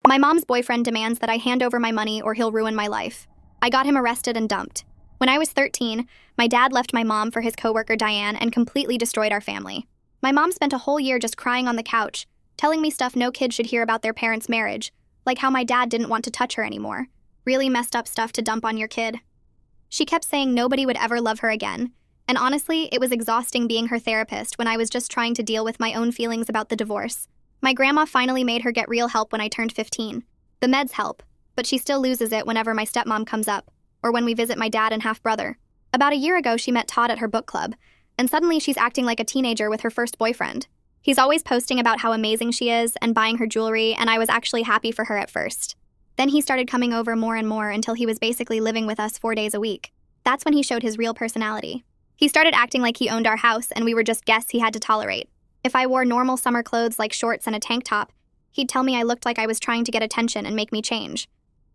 My mom's boyfriend demands that I hand over my money or he'll ruin my life. I got him arrested and dumped. When I was 13, my dad left my mom for his coworker Diane and completely destroyed our family. My mom spent a whole year just crying on the couch, telling me stuff no kid should hear about their parents' marriage, like how my dad didn't want to touch her anymore. Really messed up stuff to dump on your kid. She kept saying nobody would ever love her again, and honestly, it was exhausting being her therapist when I was just trying to deal with my own feelings about the divorce. My grandma finally made her get real help when I turned 15. The meds help, but she still loses it whenever my stepmom comes up, or when we visit my dad and half-brother. About a year ago, she met Todd at her book club, and suddenly she's acting like a teenager with her first boyfriend. He's always posting about how amazing she is and buying her jewelry, and I was actually happy for her at first. Then he started coming over more and more until he was basically living with us 4 days a week. That's when he showed his real personality. He started acting like he owned our house and we were just guests he had to tolerate. If I wore normal summer clothes like shorts and a tank top, he'd tell me I looked like I was trying to get attention and make me change.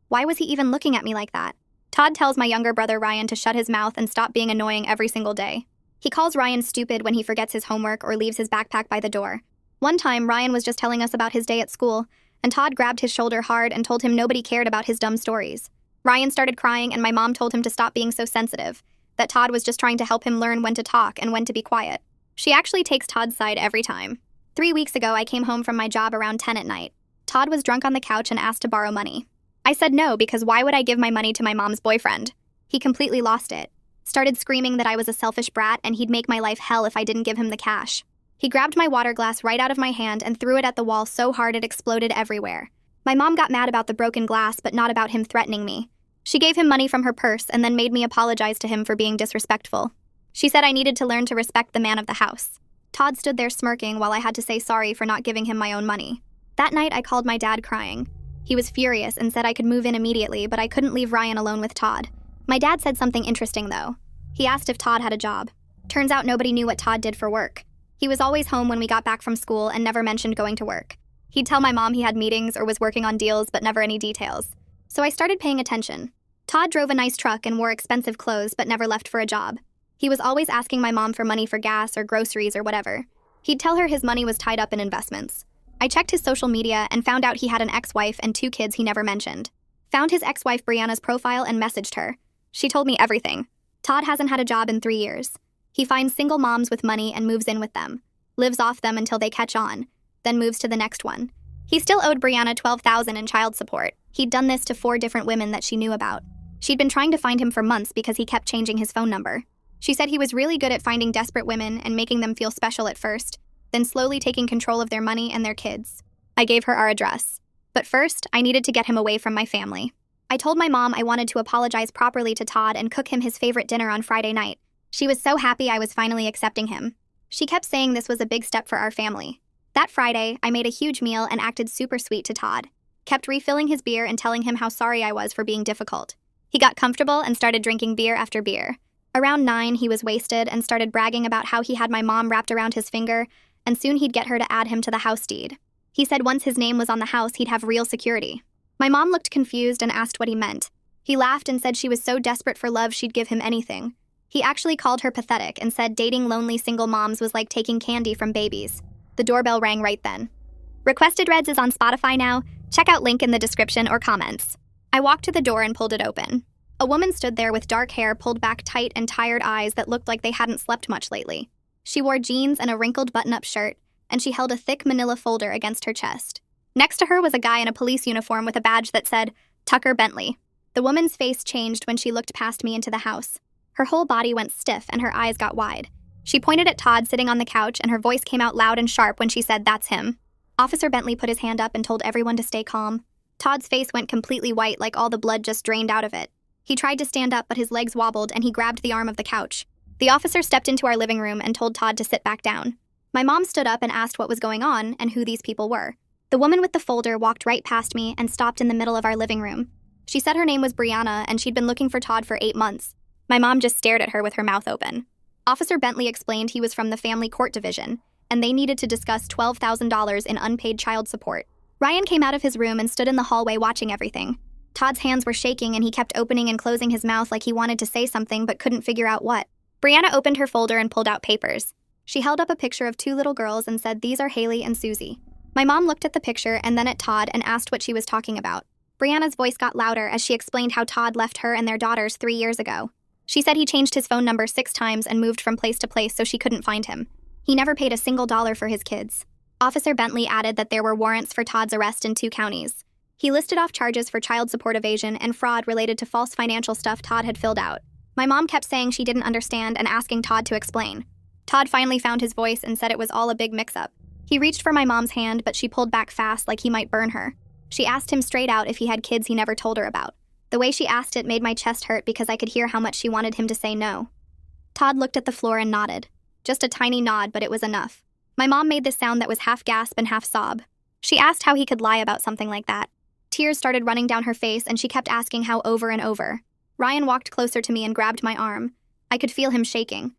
Why was he even looking at me like that? Todd tells my younger brother Ryan to shut his mouth and stop being annoying every single day. He calls Ryan stupid when he forgets his homework or leaves his backpack by the door. One time, Ryan was just telling us about his day at school, and Todd grabbed his shoulder hard and told him nobody cared about his dumb stories. Ryan started crying and my mom told him to stop being so sensitive, that Todd was just trying to help him learn when to talk and when to be quiet. She actually takes Todd's side every time. 3 weeks ago, I came home from my job around 10 at night. Todd was drunk on the couch and asked to borrow money. I said no because why would I give my money to my mom's boyfriend? He completely lost it. Started screaming that I was a selfish brat and he'd make my life hell if I didn't give him the cash. He grabbed my water glass right out of my hand and threw it at the wall so hard it exploded everywhere. My mom got mad about the broken glass but not about him threatening me. She gave him money from her purse and then made me apologize to him for being disrespectful. She said I needed to learn to respect the man of the house. Todd stood there smirking while I had to say sorry for not giving him my own money. That night, I called my dad crying. He was furious and said I could move in immediately, but I couldn't leave Ryan alone with Todd. My dad said something interesting, though. He asked if Todd had a job. Turns out nobody knew what Todd did for work. He was always home when we got back from school and never mentioned going to work. He'd tell my mom he had meetings or was working on deals, but never any details. So I started paying attention. Todd drove a nice truck and wore expensive clothes, but never left for a job. He was always asking my mom for money for gas or groceries or whatever. He'd tell her his money was tied up in investments. I checked his social media and found out he had an ex-wife and 2 kids he never mentioned. Found his ex-wife Brianna's profile and messaged her. She told me everything. Todd hasn't had a job in 3 years. He finds single moms with money and moves in with them. Lives off them until they catch on, then moves to the next one. He still owed Brianna $12,000 in child support. He'd done this to 4 different women that she knew about. She'd been trying to find him for months because he kept changing his phone number. She said he was really good at finding desperate women and making them feel special at first, then slowly taking control of their money and their kids. I gave her our address. But first, I needed to get him away from my family. I told my mom I wanted to apologize properly to Todd and cook him his favorite dinner on Friday night. She was so happy I was finally accepting him. She kept saying this was a big step for our family. That Friday, I made a huge meal and acted super sweet to Todd. Kept refilling his beer and telling him how sorry I was for being difficult. He got comfortable and started drinking beer after beer. Around 9, he was wasted and started bragging about how he had my mom wrapped around his finger, and soon he'd get her to add him to the house deed. He said once his name was on the house, he'd have real security. My mom looked confused and asked what he meant. He laughed and said she was so desperate for love she'd give him anything. He actually called her pathetic and said dating lonely single moms was like taking candy from babies. The doorbell rang right then. Requested Reds is on Spotify now. Check out link in the description or comments. I walked to the door and pulled it open. A woman stood there with dark hair pulled back tight and tired eyes that looked like they hadn't slept much lately. She wore jeans and a wrinkled button-up shirt, and she held a thick manila folder against her chest. Next to her was a guy in a police uniform with a badge that said, Tucker Bentley. The woman's face changed when she looked past me into the house. Her whole body went stiff and her eyes got wide. She pointed at Todd sitting on the couch and her voice came out loud and sharp when she said, "That's him." Officer Bentley put his hand up and told everyone to stay calm. Todd's face went completely white like all the blood just drained out of it. He tried to stand up but his legs wobbled and he grabbed the arm of the couch. The officer stepped into our living room and told Todd to sit back down. My mom stood up and asked what was going on and who these people were. The woman with the folder walked right past me and stopped in the middle of our living room. She said her name was Brianna and she'd been looking for Todd for 8 months. My mom just stared at her with her mouth open. Officer Bentley explained he was from the family court division, and they needed to discuss $12,000 in unpaid child support. Ryan came out of his room and stood in the hallway watching everything. Todd's hands were shaking and he kept opening and closing his mouth like he wanted to say something but couldn't figure out what. Brianna opened her folder and pulled out papers. She held up a picture of 2 little girls and said, "These are Haley and Susie." My mom looked at the picture and then at Todd and asked what she was talking about. Brianna's voice got louder as she explained how Todd left her and their daughters 3 years ago. She said he changed his phone number 6 times and moved from place to place so she couldn't find him. He never paid a single dollar for his kids. Officer Bentley added that there were warrants for Todd's arrest in 2 counties. He listed off charges for child support evasion and fraud related to false financial stuff Todd had filled out. My mom kept saying she didn't understand and asking Todd to explain. Todd finally found his voice and said it was all a big mix-up. He reached for my mom's hand, but she pulled back fast like he might burn her. She asked him straight out if he had kids he never told her about. The way she asked it made my chest hurt because I could hear how much she wanted him to say no. Todd looked at the floor and nodded. Just a tiny nod, but it was enough. My mom made this sound that was half gasp and half sob. She asked how he could lie about something like that. Tears started running down her face and she kept asking how over and over. Ryan walked closer to me and grabbed my arm. I could feel him shaking.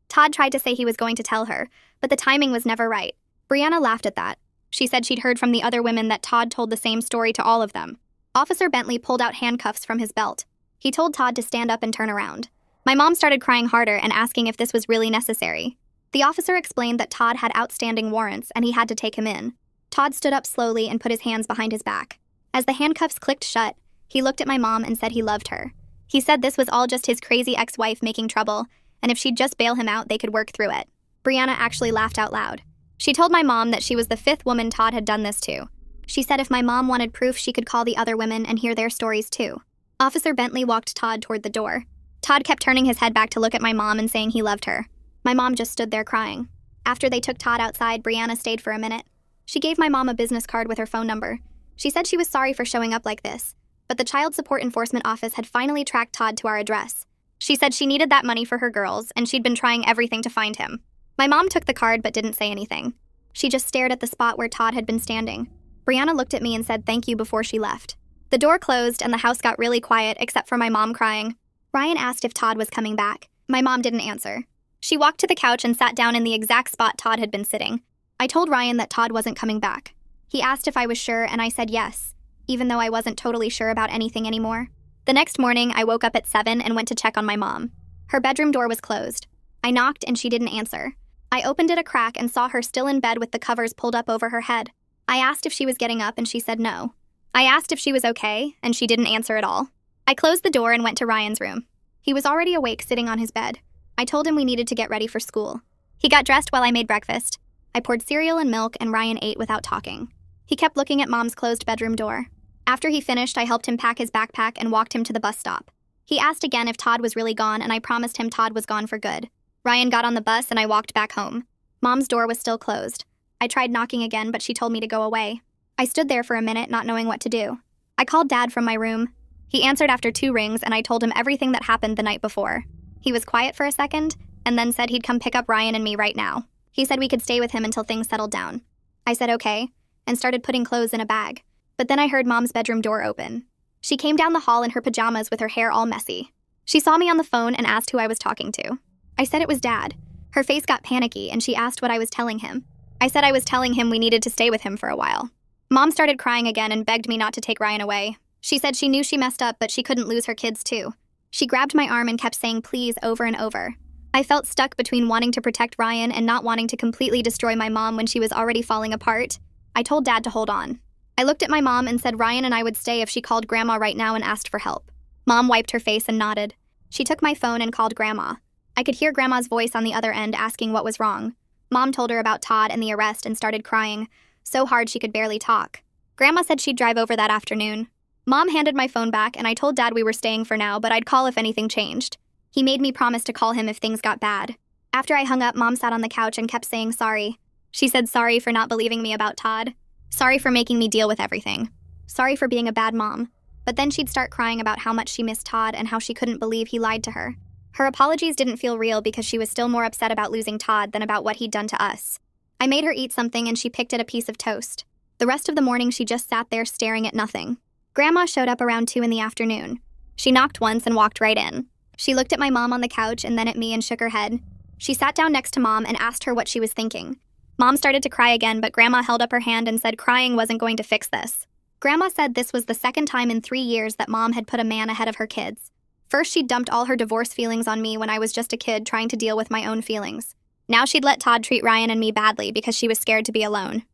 Todd tried to say he was going to tell her, but the timing was never right. Brianna laughed at that. She said she'd heard from the other women that Todd told the same story to all of them. Officer Bentley pulled out handcuffs from his belt. He told Todd to stand up and turn around. My mom started crying harder and asking if this was really necessary. The officer explained that Todd had outstanding warrants and he had to take him in. Todd stood up slowly and put his hands behind his back. As the handcuffs clicked shut, he looked at my mom and said he loved her. He said this was all just his crazy ex-wife making trouble, and if she'd just bail him out, they could work through it. Brianna actually laughed out loud. She told my mom that she was the 5th woman Todd had done this to. She said if my mom wanted proof, she could call the other women and hear their stories too. Officer Bentley walked Todd toward the door. Todd kept turning his head back to look at my mom and saying he loved her. My mom just stood there crying. After they took Todd outside, Brianna stayed for a minute. She gave my mom a business card with her phone number. She said she was sorry for showing up like this, but the Child Support Enforcement Office had finally tracked Todd to our address. She said she needed that money for her girls, and she'd been trying everything to find him. My mom took the card but didn't say anything. She just stared at the spot where Todd had been standing. Brianna looked at me and said thank you before she left. The door closed and the house got really quiet except for my mom crying. Ryan asked if Todd was coming back. My mom didn't answer. She walked to the couch and sat down in the exact spot Todd had been sitting. I told Ryan that Todd wasn't coming back. He asked if I was sure and I said yes, even though I wasn't totally sure about anything anymore. The next morning, I woke up at 7 and went to check on my mom. Her bedroom door was closed. I knocked and she didn't answer. I opened it a crack and saw her still in bed with the covers pulled up over her head. I asked if she was getting up and she said no. I asked if she was okay and she didn't answer at all. I closed the door and went to Ryan's room. He was already awake sitting on his bed. I told him we needed to get ready for school. He got dressed while I made breakfast. I poured cereal and milk and Ryan ate without talking. He kept looking at Mom's closed bedroom door. After he finished, I helped him pack his backpack and walked him to the bus stop. He asked again if Todd was really gone and I promised him Todd was gone for good. Ryan got on the bus and I walked back home. Mom's door was still closed. I tried knocking again, but she told me to go away. I stood there for a minute, not knowing what to do. I called Dad from my room. He answered after 2 rings and I told him everything that happened the night before. He was quiet for a second and then said he'd come pick up Ryan and me right now. He said we could stay with him until things settled down. I said okay, and started putting clothes in a bag. But then I heard Mom's bedroom door open. She came down the hall in her pajamas with her hair all messy. She saw me on the phone and asked who I was talking to. I said it was Dad. Her face got panicky and she asked what I was telling him. I said I was telling him we needed to stay with him for a while. Mom started crying again and begged me not to take Ryan away. She said she knew she messed up, but she couldn't lose her kids too. She grabbed my arm and kept saying please over and over. I felt stuck between wanting to protect Ryan and not wanting to completely destroy my mom when she was already falling apart. I told Dad to hold on. I looked at my mom and said Ryan and I would stay if she called Grandma right now and asked for help. Mom wiped her face and nodded. She took my phone and called Grandma. I could hear Grandma's voice on the other end asking what was wrong. Mom told her about Todd and the arrest and started crying, so hard she could barely talk. Grandma said she'd drive over that afternoon. Mom handed my phone back and I told Dad we were staying for now, but I'd call if anything changed. He made me promise to call him if things got bad. After I hung up, Mom sat on the couch and kept saying sorry. She said sorry for not believing me about Todd. Sorry for making me deal with everything. Sorry for being a bad mom. But then she'd start crying about how much she missed Todd and how she couldn't believe he lied to her. Her apologies didn't feel real because she was still more upset about losing Todd than about what he'd done to us. I made her eat something and she picked at a piece of toast. The rest of the morning she just sat there staring at nothing. Grandma showed up around 2 in the afternoon. She knocked once and walked right in. She looked at my mom on the couch and then at me and shook her head. She sat down next to Mom and asked her what she was thinking. Mom started to cry again, but Grandma held up her hand and said crying wasn't going to fix this. Grandma said this was the second time in 3 years that Mom had put a man ahead of her kids. First, she'd dumped all her divorce feelings on me when I was just a kid trying to deal with my own feelings. Now she'd let Todd treat Ryan and me badly because she was scared to be alone.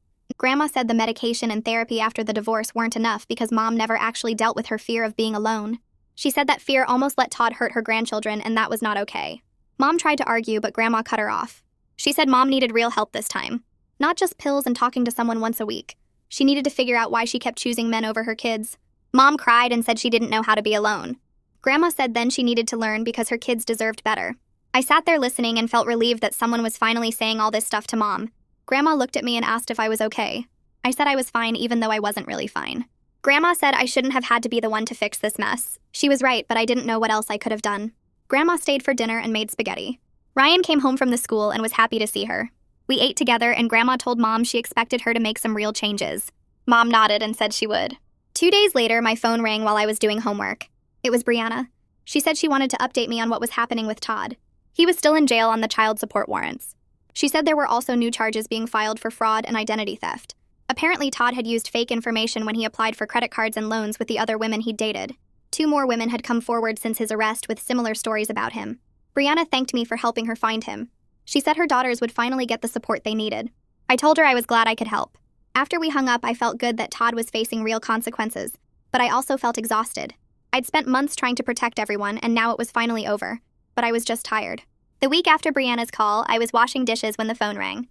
Grandma said the medication and therapy after the divorce weren't enough because Mom never actually dealt with her fear of being alone. She said that fear almost let Todd hurt her grandchildren, and that was not okay. Mom tried to argue, but Grandma cut her off. She said Mom needed real help this time. Not just pills and talking to someone once a week. She needed to figure out why she kept choosing men over her kids. Mom cried and said she didn't know how to be alone. Grandma said then she needed to learn because her kids deserved better. I sat there listening and felt relieved that someone was finally saying all this stuff to Mom. Grandma looked at me and asked if I was okay. I said I was fine even though I wasn't really fine. Grandma said I shouldn't have had to be the one to fix this mess. She was right, but I didn't know what else I could have done. Grandma stayed for dinner and made spaghetti. Ryan came home from the school and was happy to see her. We ate together and Grandma told Mom she expected her to make some real changes. Mom nodded and said she would. 2 days later, my phone rang while I was doing homework. It was Brianna. She said she wanted to update me on what was happening with Todd. He was still in jail on the child support warrants. She said there were also new charges being filed for fraud and identity theft. Apparently, Todd had used fake information when he applied for credit cards and loans with the other women he'd dated. 2 more women had come forward since his arrest with similar stories about him. Brianna thanked me for helping her find him. She said her daughters would finally get the support they needed. I told her I was glad I could help. After we hung up, I felt good that Todd was facing real consequences, but I also felt exhausted. I'd spent months trying to protect everyone, and now it was finally over. But I was just tired. The week after Brianna's call, I was washing dishes when the phone rang.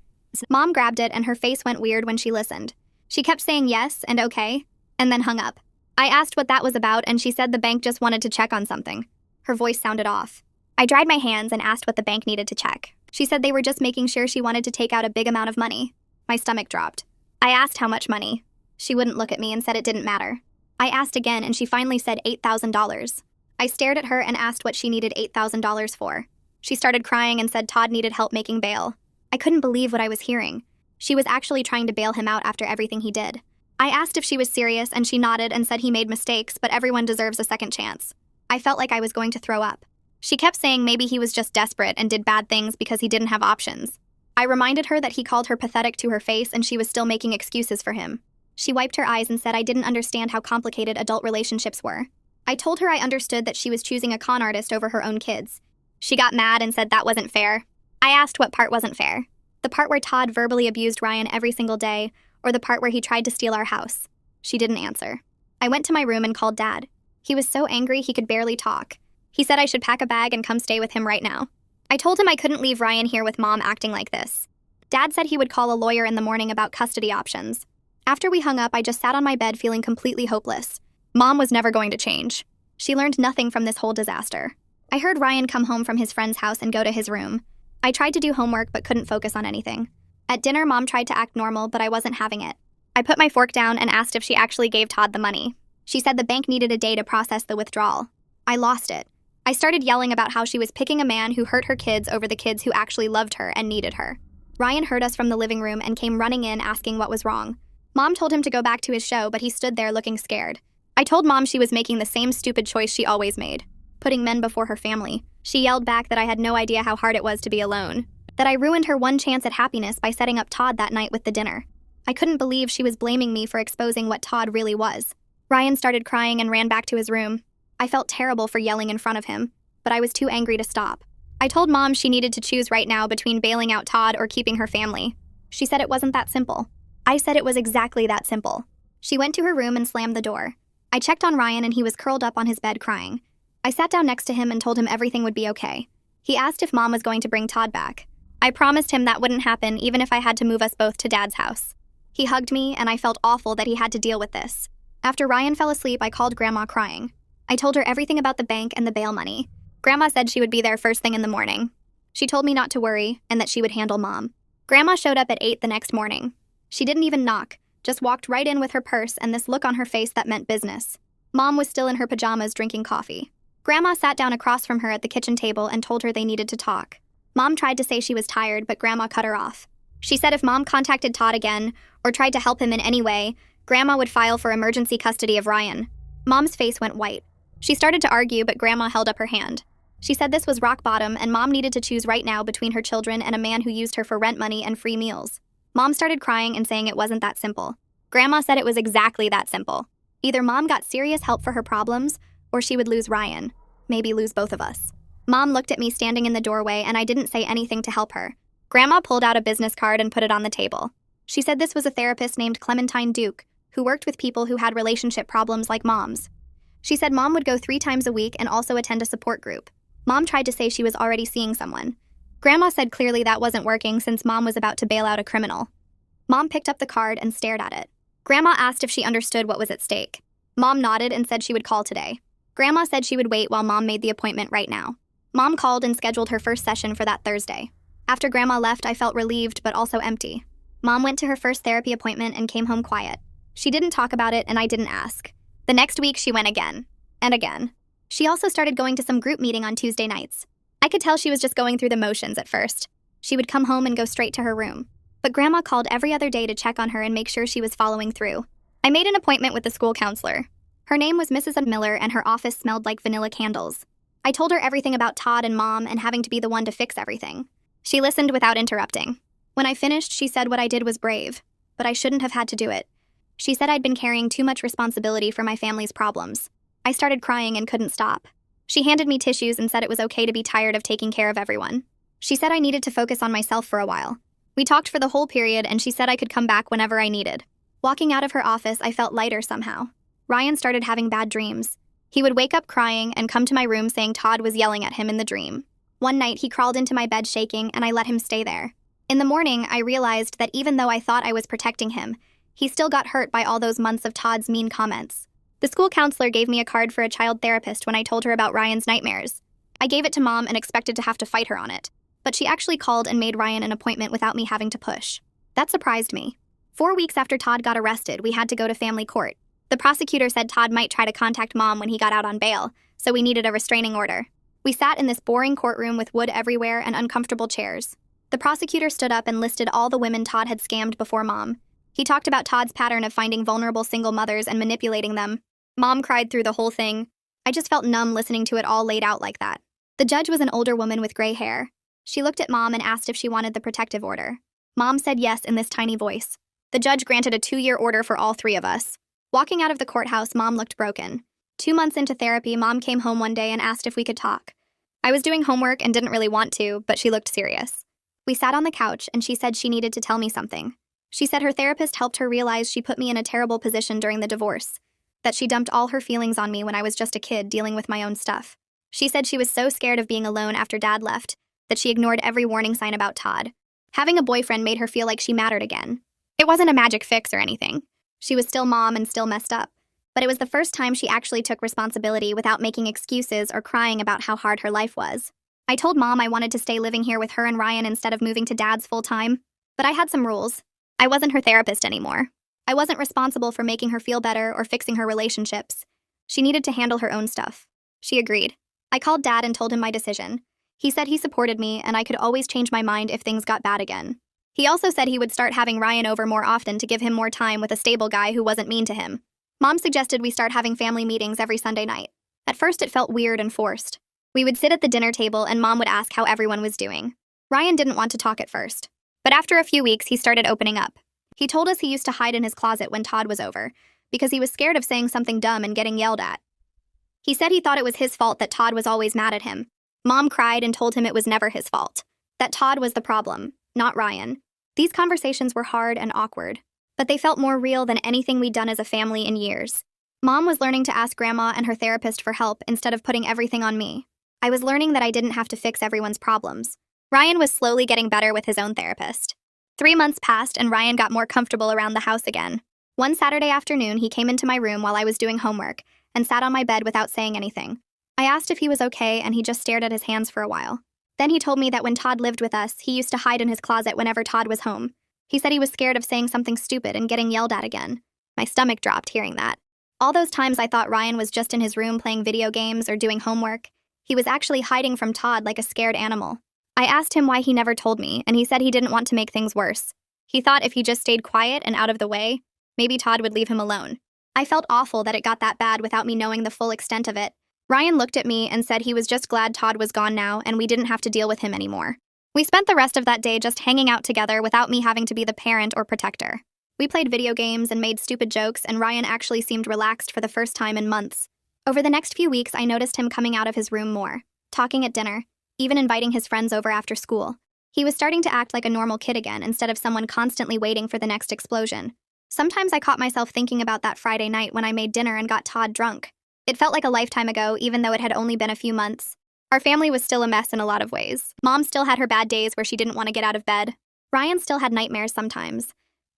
Mom grabbed it, and her face went weird when she listened. She kept saying yes and okay, and then hung up. I asked what that was about, and she said the bank just wanted to check on something. Her voice sounded off. I dried my hands and asked what the bank needed to check. She said they were just making sure she wanted to take out a big amount of money. My stomach dropped. I asked how much money. She wouldn't look at me and said it didn't matter. I asked again, and she finally said $8,000. I stared at her and asked what she needed $8,000 for. She started crying and said Todd needed help making bail. I couldn't believe what I was hearing. She was actually trying to bail him out after everything he did. I asked if she was serious, and she nodded and said he made mistakes, but everyone deserves a second chance. I felt like I was going to throw up. She kept saying maybe he was just desperate and did bad things because he didn't have options. I reminded her that he called her pathetic to her face and she was still making excuses for him. She wiped her eyes and said I didn't understand how complicated adult relationships were. I told her I understood that she was choosing a con artist over her own kids. She got mad and said that wasn't fair. I asked what part wasn't fair. The part where Todd verbally abused Ryan every single day, or the part where he tried to steal our house. She didn't answer. I went to my room and called Dad. He was so angry he could barely talk. He said I should pack a bag and come stay with him right now. I told him I couldn't leave Ryan here with Mom acting like this. Dad said he would call a lawyer in the morning about custody options. After we hung up, I just sat on my bed feeling completely hopeless. Mom was never going to change. She learned nothing from this whole disaster. I heard Ryan come home from his friend's house and go to his room. I tried to do homework but couldn't focus on anything. At dinner, Mom tried to act normal, but I wasn't having it. I put my fork down and asked if she actually gave Todd the money. She said the bank needed a day to process the withdrawal. I lost it. I started yelling about how she was picking a man who hurt her kids over the kids who actually loved her and needed her. Ryan heard us from the living room and came running in asking what was wrong. Mom told him to go back to his show, but he stood there looking scared. I told Mom she was making the same stupid choice she always made, putting men before her family. She yelled back that I had no idea how hard it was to be alone, that I ruined her one chance at happiness by setting up Todd that night with the dinner. I couldn't believe she was blaming me for exposing what Todd really was. Ryan started crying and ran back to his room. I felt terrible for yelling in front of him, but I was too angry to stop. I told Mom she needed to choose right now between bailing out Todd or keeping her family. She said it wasn't that simple. I said it was exactly that simple. She went to her room and slammed the door. I checked on Ryan and he was curled up on his bed crying. I sat down next to him and told him everything would be okay. He asked if Mom was going to bring Todd back. I promised him that wouldn't happen even if I had to move us both to Dad's house. He hugged me and I felt awful that he had to deal with this. After Ryan fell asleep, I called Grandma crying. I told her everything about the bank and the bail money. Grandma said she would be there first thing in the morning. She told me not to worry and that she would handle Mom. Grandma showed up at 8 the next morning. She didn't even knock, just walked right in with her purse and this look on her face that meant business. Mom was still in her pajamas drinking coffee. Grandma sat down across from her at the kitchen table and told her they needed to talk. Mom tried to say she was tired, but Grandma cut her off. She said if Mom contacted Todd again or tried to help him in any way, Grandma would file for emergency custody of Ryan. Mom's face went white. She started to argue, but Grandma held up her hand. She said this was rock bottom and Mom needed to choose right now between her children and a man who used her for rent money and free meals. Mom started crying and saying it wasn't that simple. Grandma said it was exactly that simple. Either Mom got serious help for her problems, or she would lose Ryan. Maybe lose both of us. Mom looked at me standing in the doorway and I didn't say anything to help her. Grandma pulled out a business card and put it on the table. She said this was a therapist named Clementine Duke, who worked with people who had relationship problems like moms. She said Mom would go 3 times a week and also attend a support group. Mom tried to say she was already seeing someone. Grandma said clearly that wasn't working since Mom was about to bail out a criminal. Mom picked up the card and stared at it. Grandma asked if she understood what was at stake. Mom nodded and said she would call today. Grandma said she would wait while Mom made the appointment right now. Mom called and scheduled her first session for that Thursday. After Grandma left, I felt relieved but also empty. Mom went to her first therapy appointment and came home quiet. She didn't talk about it and I didn't ask. The next week she went again. And again. She also started going to some group meeting on Tuesday nights. I could tell she was just going through the motions at first. She would come home and go straight to her room. But Grandma called every other day to check on her and make sure she was following through. I made an appointment with the school counselor. Her name was Mrs. Miller and her office smelled like vanilla candles. I told her everything about Todd and Mom and having to be the one to fix everything. She listened without interrupting. When I finished, she said what I did was brave, but I shouldn't have had to do it. She said I'd been carrying too much responsibility for my family's problems. I started crying and couldn't stop. She handed me tissues and said it was okay to be tired of taking care of everyone. She said I needed to focus on myself for a while. We talked for the whole period and she said I could come back whenever I needed. Walking out of her office, I felt lighter somehow. Ryan started having bad dreams. He would wake up crying and come to my room saying Todd was yelling at him in the dream. One night, he crawled into my bed shaking and I let him stay there. In the morning, I realized that even though I thought I was protecting him, he still got hurt by all those months of Todd's mean comments. The school counselor gave me a card for a child therapist when I told her about Ryan's nightmares. I gave it to Mom and expected to have to fight her on it, but she actually called and made Ryan an appointment without me having to push. That surprised me. 4 weeks after Todd got arrested, we had to go to family court. The prosecutor said Todd might try to contact Mom when he got out on bail, so we needed a restraining order. We sat in this boring courtroom with wood everywhere and uncomfortable chairs. The prosecutor stood up and listed all the women Todd had scammed before Mom. He talked about Todd's pattern of finding vulnerable single mothers and manipulating them. Mom cried through the whole thing. I just felt numb listening to it all laid out like that. The judge was an older woman with gray hair. She looked at Mom and asked if she wanted the protective order. Mom said yes in this tiny voice. The judge granted a 2-year order for all 3 of us. Walking out of the courthouse, Mom looked broken. 2 months into therapy, Mom came home one day and asked if we could talk. I was doing homework and didn't really want to, but she looked serious. We sat on the couch and she said she needed to tell me something. She said her therapist helped her realize she put me in a terrible position during the divorce, that she dumped all her feelings on me when I was just a kid dealing with my own stuff. She said she was so scared of being alone after Dad left that she ignored every warning sign about Todd. Having a boyfriend made her feel like she mattered again. It wasn't a magic fix or anything. She was still Mom and still messed up. But it was the first time she actually took responsibility without making excuses or crying about how hard her life was. I told Mom I wanted to stay living here with her and Ryan instead of moving to Dad's full-time. But I had some rules. I wasn't her therapist anymore. I wasn't responsible for making her feel better or fixing her relationships. She needed to handle her own stuff. She agreed. I called Dad and told him my decision. He said he supported me and I could always change my mind if things got bad again. He also said he would start having Ryan over more often to give him more time with a stable guy who wasn't mean to him. Mom suggested we start having family meetings every Sunday night. At first it felt weird and forced. We would sit at the dinner table and Mom would ask how everyone was doing. Ryan didn't want to talk at first. But after a few weeks, he started opening up. He told us he used to hide in his closet when Todd was over, because he was scared of saying something dumb and getting yelled at. He said he thought it was his fault that Todd was always mad at him. Mom cried and told him it was never his fault, that Todd was the problem, not Ryan. These conversations were hard and awkward, but they felt more real than anything we'd done as a family in years. Mom was learning to ask Grandma and her therapist for help instead of putting everything on me. I was learning that I didn't have to fix everyone's problems. Ryan was slowly getting better with his own therapist. 3 months passed and Ryan got more comfortable around the house again. One Saturday afternoon, he came into my room while I was doing homework and sat on my bed without saying anything. I asked if he was okay and he just stared at his hands for a while. Then he told me that when Todd lived with us, he used to hide in his closet whenever Todd was home. He said he was scared of saying something stupid and getting yelled at again. My stomach dropped hearing that. All those times I thought Ryan was just in his room playing video games or doing homework, he was actually hiding from Todd like a scared animal. I asked him why he never told me, and he said he didn't want to make things worse. He thought if he just stayed quiet and out of the way, maybe Todd would leave him alone. I felt awful that it got that bad without me knowing the full extent of it. Ryan looked at me and said he was just glad Todd was gone now and we didn't have to deal with him anymore. We spent the rest of that day just hanging out together without me having to be the parent or protector. We played video games and made stupid jokes, and Ryan actually seemed relaxed for the first time in months. Over the next few weeks, I noticed him coming out of his room more, talking at dinner, even inviting his friends over after school. He was starting to act like a normal kid again instead of someone constantly waiting for the next explosion. Sometimes I caught myself thinking about that Friday night when I made dinner and got Todd drunk. It felt like a lifetime ago, even though it had only been a few months. Our family was still a mess in a lot of ways. Mom still had her bad days where she didn't want to get out of bed. Ryan still had nightmares sometimes.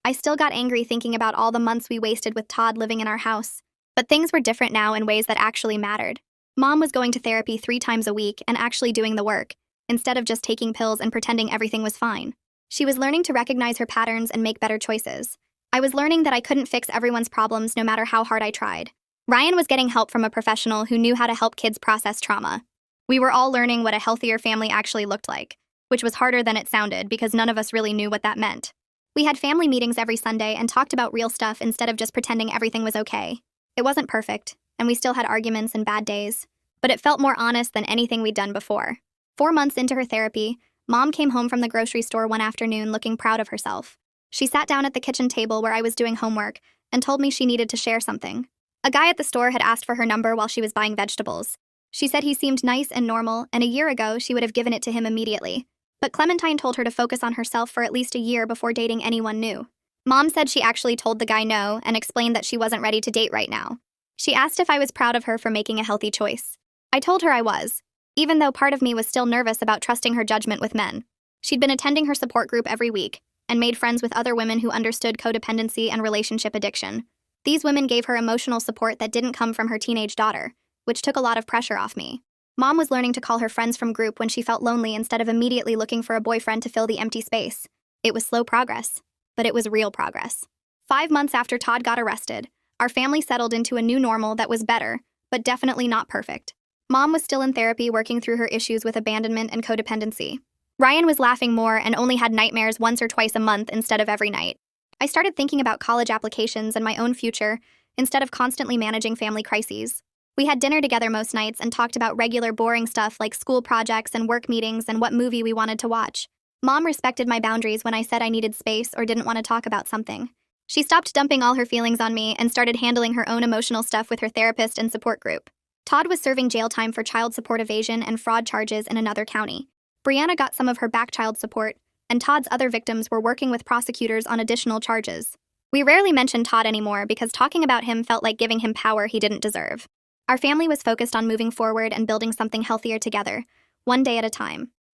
I still got angry thinking about all the months we wasted with Todd living in our house. But things were different now in ways that actually mattered. Mom was going to therapy 3 times a week and actually doing the work, instead of just taking pills and pretending everything was fine. She was learning to recognize her patterns and make better choices. I was learning that I couldn't fix everyone's problems no matter how hard I tried. Ryan was getting help from a professional who knew how to help kids process trauma. We were all learning what a healthier family actually looked like, which was harder than it sounded because none of us really knew what that meant. We had family meetings every Sunday and talked about real stuff instead of just pretending everything was okay. It wasn't perfect, and we still had arguments and bad days, but it felt more honest than anything we'd done before. 4 months into her therapy, Mom came home from the grocery store one afternoon looking proud of herself. She sat down at the kitchen table where I was doing homework and told me she needed to share something. A guy at the store had asked for her number while she was buying vegetables. She said he seemed nice and normal, and a year ago she would have given it to him immediately. But Clementine told her to focus on herself for at least a year before dating anyone new. Mom said she actually told the guy no and explained that she wasn't ready to date right now. She asked if I was proud of her for making a healthy choice. I told her I was, even though part of me was still nervous about trusting her judgment with men. She'd been attending her support group every week and made friends with other women who understood codependency and relationship addiction. These women gave her emotional support that didn't come from her teenage daughter, which took a lot of pressure off me. Mom was learning to call her friends from group when she felt lonely instead of immediately looking for a boyfriend to fill the empty space. It was slow progress, but it was real progress. 5 months after Todd got arrested, our family settled into a new normal that was better, but definitely not perfect. Mom was still in therapy working through her issues with abandonment and codependency. Ryan was laughing more and only had nightmares once or twice a month instead of every night. I started thinking about college applications and my own future instead of constantly managing family crises. We had dinner together most nights and talked about regular boring stuff like school projects and work meetings and what movie we wanted to watch. Mom respected my boundaries when I said I needed space or didn't want to talk about something. She stopped dumping all her feelings on me and started handling her own emotional stuff with her therapist and support group. Todd was serving jail time for child support evasion and fraud charges in another county. Brianna got some of her back child support, and Todd's other victims were working with prosecutors on additional charges. We rarely mentioned Todd anymore because talking about him felt like giving him power he didn't deserve. Our family was focused on moving forward and building something healthier together, one day at a time.